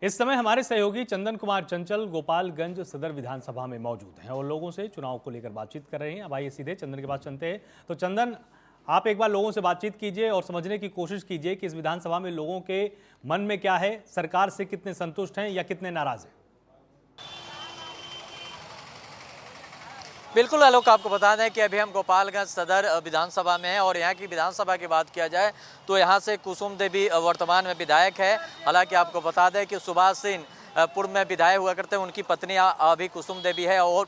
इस समय हमारे सहयोगी चंदन कुमार चंचल गोपालगंज सदर विधानसभा में मौजूद हैं और लोगों से चुनाव को लेकर बातचीत कर रहे हैं। अब आइए सीधे चंदन के पास चलते हैं। तो चंदन, आप एक बार लोगों से बातचीत कीजिए और समझने की कोशिश कीजिए कि इस विधानसभा में लोगों के मन में क्या है, सरकार से कितने संतुष्ट हैं या कितने नाराज हैं। बिल्कुल आलोक, आपको बता दें कि अभी हम गोपालगंज सदर विधानसभा में हैं और यहाँ की विधानसभा की बात किया जाए तो यहाँ से कुसुम देवी वर्तमान में विधायक है। हालांकि आपको बता दें कि सुभाष सिंह पूर्व में विधायक हुआ करते हैं, उनकी पत्नी अभी कुसुम देवी है और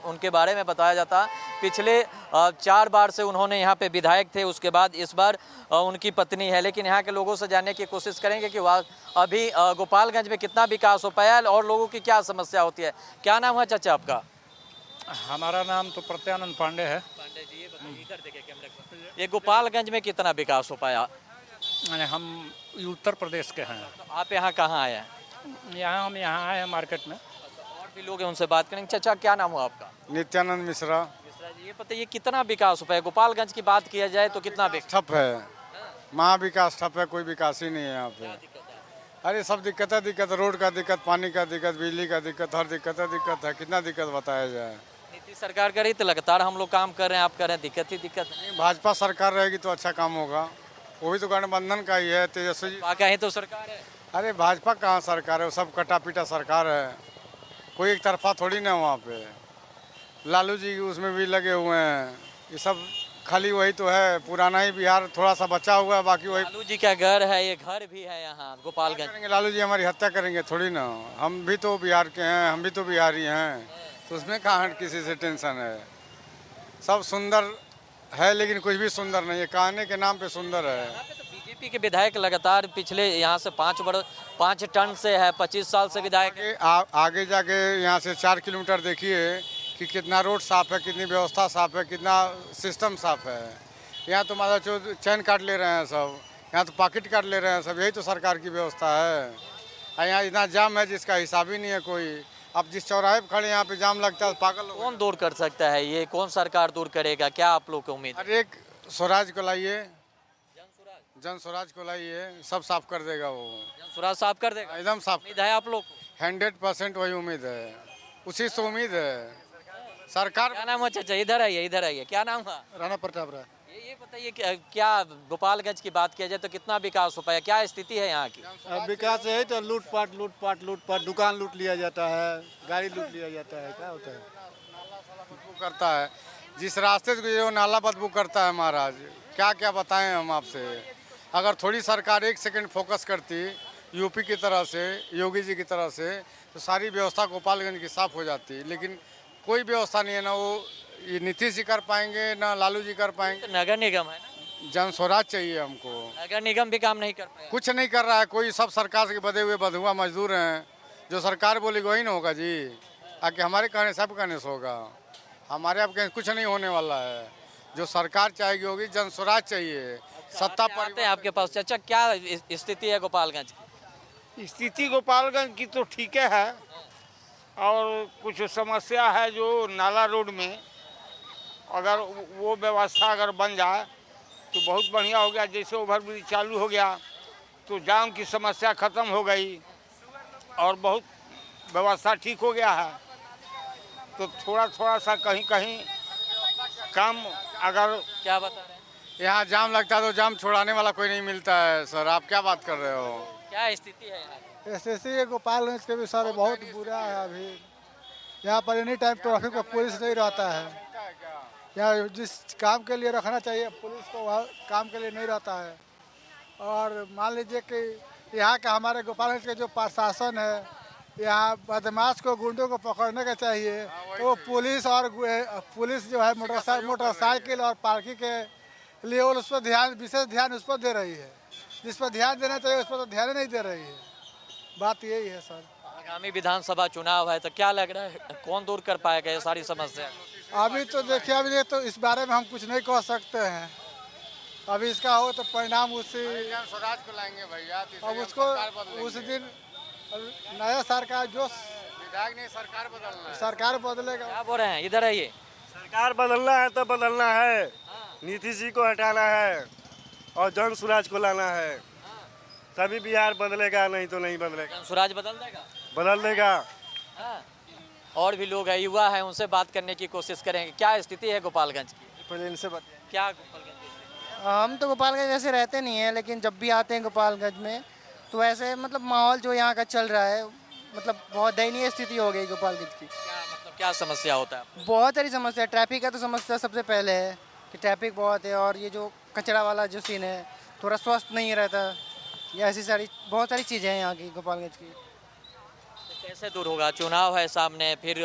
उनके बारे में बताया जाता पिछले 4 बार से उन्होंने यहाँ पे विधायक थे, उसके बाद इस बार उनकी पत्नी है। लेकिन यहाँ के लोगों से जानने की कोशिश करेंगे कि अभी गोपालगंज में कितना विकास हो पाया और लोगों की क्या समस्या होती है। क्या नाम है चाचा आपका? हमारा नाम तो प्रत्यानंद पांडे है। पांडे जी, ये बताइए, इधर देखिए कैमरे पर, ये गोपालगंज में कितना विकास हो पाया? हम उत्तर प्रदेश के हैं। तो आप यहाँ कहाँ आए हैं? हम यहाँ आए हैं मार्केट में। और भी लोग हैं, उनसे बात करेंगे। चाचा, क्या नाम हुआ आपका? नित्यानंद मिश्रा। मिश्रा जी, ये बताइए कितना विकास हो पाया गोपालगंज की बात किया जाए तो कितना ठप है, महाविकास ठप है, कोई विकास ही नहीं है यहाँ पे। अरे सब दिक्कत है, रोड का दिक्कत, पानी का दिक्कत, बिजली का दिक्कत, हर दिक्कत है। कितना दिक्कत बताया जाए। नीतीश सरकार कर रही तो लगातार हम लोग काम कर रहे हैं, आप कर रहे हैं, दिक्कत ही दिक्कत है। भाजपा सरकार रहेगी तो अच्छा काम होगा। वो भी तो गठबंधन का ही है, तेजस्वी जी। कहीं तो सरकार है। अरे भाजपा कहाँ सरकार है, वो सब कटा पीटा सरकार है, कोई एक तरफा थोड़ी ना वहाँ पे। लालू जी उसमें भी लगे हुए हैं, ये सब खाली वही तो है, पुराना ही बिहार थोड़ा सा बचा हुआ है, बाकी वही। लालू जी का घर है, ये घर भी है यहाँ गोपालगंज। लालू जी हमारी हत्या करेंगे थोड़ी ना, हम भी तो बिहार के हैं, हम भी तो बिहारी हैं, तो उसमें कहाँ किसी से टेंशन है। सब सुंदर है लेकिन कुछ भी सुंदर नहीं है, कहने के नाम पे सुंदर है। बीजेपी के विधायक लगातार पिछले यहाँ से 5 टर्न से है, 25 साल से विधायक। आगे जाके यहाँ से 4 किलोमीटर देखिए कि कितना रोड साफ है, कितनी व्यवस्था साफ है, कितना सिस्टम साफ है। यहाँ तो माता चो चैन काट ले रहे हैं सब, यहाँ तो पॉकेट काट ले रहे हैं सब, यही तो सरकार की व्यवस्था है। यहाँ इतना जाम है जिसका हिसाब ही नहीं है कोई। अब जिस चौराहे पर खड़े यहाँ पे जाम लगता है, पागल। कौन दूर कर सकता है ये? कौन सरकार दूर करेगा? क्या आप लोग की उम्मीद? अरे एक स्वराज को लाइए, जन स्वराज को लाइए, सब साफ कर देगा वो। जन स्वराज साफ कर देगा, एकदम साफ। उम्मीद है आप लोग को? 100% वही उम्मीद है, उसी से उम्मीद है सरकार। क्या नाम है चाचा? इधर आइए, क्या नाम है? राणा प्रताप राय। ये बताइए क्या गोपालगंज की बात किया जाए तो कितना विकास हो पाया, क्या स्थिति है यहाँ की? विकास है तो लूटपाट, दुकान लूट लिया जाता है, गाड़ी लूट लिया जाता है, क्या होता है? बदबू करता है जिस रास्ते से जो नाला बदबू करता है महाराज, क्या क्या बताएं हम आपसे। अगर थोड़ी सरकार 1 सेकंड फोकस करती यूपी की तरह से, योगी जी की तरह से, तो सारी व्यवस्था गोपालगंज की साफ हो जाती। लेकिन कोई व्यवस्था नहीं है, ना वो ये नीतीश जी कर पाएंगे ना लालू जी कर पाएंगे। नगर निगम है ना, जन स्वराज चाहिए हमको। नगर निगम भी काम नहीं कर पाया, कुछ नहीं कर रहा है कोई, सब सरकार के बधे हुए बधुआ मजदूर हैं। जो सरकार बोलेगी वही ना होगा जी, आके हमारे कहने सब कहने से होगा, हमारे आप कहने कुछ नहीं होने वाला है। जो सरकार चाहेगी होगी, जन स्वराज चाहिए। सत्ता पर आपके पास चाचा, क्या स्थिति है गोपालगंज की? स्थिति गोपालगंज की तो ठीक है, और कुछ समस्या है जो नाला रोड में, अगर वो व्यवस्था अगर बन जाए तो बहुत बढ़िया हो गया। जैसे ओवरब्रिज चालू हो गया तो जाम की समस्या ख़त्म हो गई और बहुत व्यवस्था ठीक हो गया है। तो थोड़ा सा कहीं काम अगर। क्या बता रहे हैं? यहाँ जाम लगता है तो जाम छुड़ाने वाला कोई नहीं मिलता है सर, आप क्या बात कर रहे हो? क्या स्थिति है यहाँ? स्थिति गोपालगंज के भी सारे बहुत बुरा है। अभी यहाँ पर एनी टाइम ट्रैफिक पर पुलिस नहीं रहता है। यहाँ जिस काम के लिए रखना चाहिए पुलिस को, वह काम के लिए नहीं रहता है। और मान लीजिए कि यहाँ का हमारे गोपालगंज के जो प्रशासन है, यहाँ बदमाश को, गुंडों को पकड़ने का चाहिए तो पुलिस जो है मोटरसाइकिल और पार्किंग के लिए उस पर विशेष ध्यान उस पर दे रही है। जिस पर ध्यान देना चाहिए उस पर तो ध्यान नहीं दे रही है। बात यही है सर। आगामी विधानसभा चुनाव है तो क्या लग रहा है कौन दूर कर पाएगा ये सारी समस्या? अभी तो देखिए, अभी तो इस बारे में हम कुछ नहीं कह सकते हैं। अभी इसका हो तो परिणाम उसी स्वराज को लाएंगे भैया। अब उसको उस दिन नया सरकार जो विधायक नहीं, सरकार बदलेगा। क्या बोल रहे हैं? इधर आइए। सरकार बदलना है तो बदलना है, नीतीश जी को हटाना है और जन स्वराज को लाना है। तभी बिहार बदलेगा, नहीं तो नहीं बदलेगा। स्वराज बदल देगा। बदल देगा। हाँ। और भी लोग हैं, युवा हैं, उनसे बात करने की कोशिश करेंगे। क्या स्थिति है गोपालगंज की? पहले इनसे बात। क्या गोपालगंज की स्थिति? हम तो गोपालगंज वैसे रहते नहीं हैं, लेकिन जब भी आते हैं गोपालगंज में तो वैसे मतलब माहौल जो यहाँ का चल रहा है, मतलब बहुत दयनीय स्थिति हो गई गोपालगंज की। क्या मतलब क्या समस्या होता है? बहुत सारी समस्या, ट्रैफिक का तो समस्या सबसे पहले है कि ट्रैफिक बहुत है, और ये जो कचरा वाला जो सीन है थोड़ा स्वस्थ नहीं रहता, ये ऐसी सारी बहुत सारी चीज़ें हैं यहाँ की गोपालगंज की। तो कैसे दूर होगा? चुनाव है सामने, फिर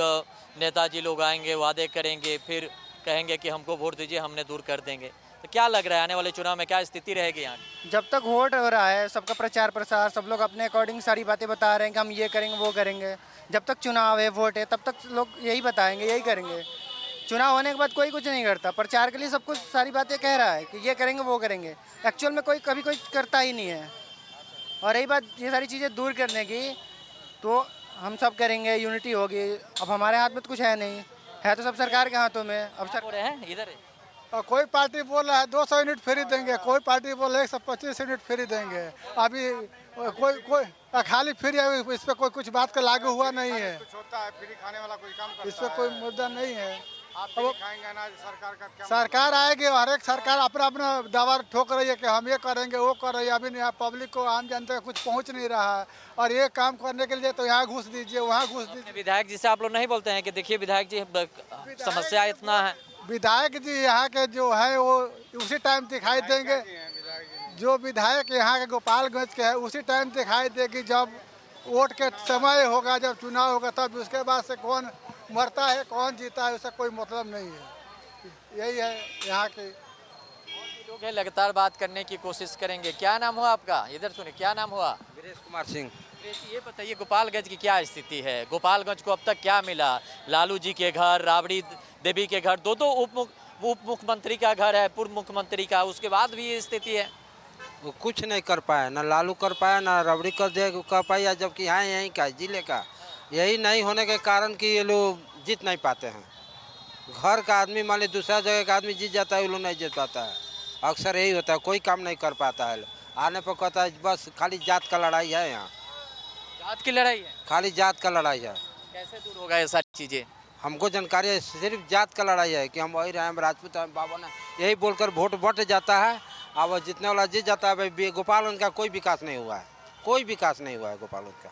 नेताजी लोग आएंगे, वादे करेंगे, फिर कहेंगे कि हमको वोट दीजिए, हमने दूर कर देंगे। तो क्या लग रहा है आने वाले चुनाव में क्या स्थिति रहेगी यहाँ की? जब तक वोट हो रहा है, सबका प्रचार प्रसार, सब लोग अपने अकॉर्डिंग सारी बातें बता रहे हैं कि हम ये करेंगे वो करेंगे। जब तक चुनाव है, वोट है, तब तक लोग यही बताएंगे, यही करेंगे। चुनाव होने के बाद कोई कुछ नहीं करता। प्रचार के लिए सब कुछ सारी बातें कह रहा है कि ये करेंगे वो करेंगे, एक्चुअल में कोई कभी कोई करता ही नहीं है। और रही बात ये सारी चीज़ें दूर करने की, तो हम सब करेंगे, यूनिटी होगी। अब हमारे हाथ में तो कुछ है नहीं, है तो सब सरकार के हाथों में। अब बोल रहे हैं इधर है। और कोई पार्टी बोल रहा है 200 यूनिट फ्री देंगे, कोई पार्टी बोल रहा है 125 यूनिट फ्री देंगे। अभी कोई खाली फ्री है, इस पर कोई कुछ बात का लागू हुआ नहीं है। कुछ होता है फ्री खाने वाला कोई काम करता इस पर कोई मुद्दा नहीं है। आप फ्री खाएंगे ना, सरकार का क्या? सरकार आएगी, हर एक सरकार अपना अपना दावा ठोक रही है कि हम ये करेंगे वो कर रही है। अभी यहाँ पब्लिक को, आम जनता को कुछ पहुँच नहीं रहा है। और ये काम करने के लिए तो यहाँ घूस दीजिए, वहाँ घूस दीजिए। विधायक जी से आप लोग नहीं बोलते हैं कि देखिए विधायक जी समस्या इतना है? विधायक जी यहाँ के जो है वो उसी टाइम दिखाई देंगे, जो विधायक यहाँ के गोपालगंज के है उसी टाइम दिखाई देगी जब वोट के समय होगा, जब चुनाव होगा, तब उसके बाद से कौन मरता है कौन जीता है उसका कोई मतलब नहीं है। यही है यहाँ के लोग हैं, लगातार बात करने की कोशिश करेंगे। क्या नाम हुआ आपका? इधर सुनिए, क्या नाम हुआ? वीरेश कुमार सिंह। ये बताइए गोपालगंज की क्या स्थिति है? गोपालगंज को अब तक क्या मिला? लालू जी के घर, राबड़ी देवी के घर, दो उप मुख्यमंत्री का घर है, पूर्व मुख्यमंत्री का, उसके बाद भी ये स्थिति है। वो कुछ नहीं कर पाया, ना लालू कर पाया, ना राबड़ी कर पाया, जबकि यहाँ यहीं का जिले का। यही नहीं होने के कारण कि ये लोग जीत नहीं पाते हैं। घर का आदमी मान ली दूसरा जगह का आदमी जीत जाता है, वो लोग नहीं जीत पाता है। अक्सर यही होता है, कोई काम नहीं कर पाता है। आने पर कहता है बस खाली जात का लड़ाई है, यहाँ जात की लड़ाई है, खाली जात का लड़ाई है। कैसे दूर होगा ये सारी चीजें? हमको जानकारी है, सिर्फ जात का लड़ाई है कि हम वही रहे, हम राजपूत हैं, बाबा ने यही बोलकर वोट बट जाता है। अब जीतने वाला जीत जाता है। भाई गोपालगंज का कोई विकास नहीं हुआ है, कोई विकास नहीं हुआ है गोपालगंज का।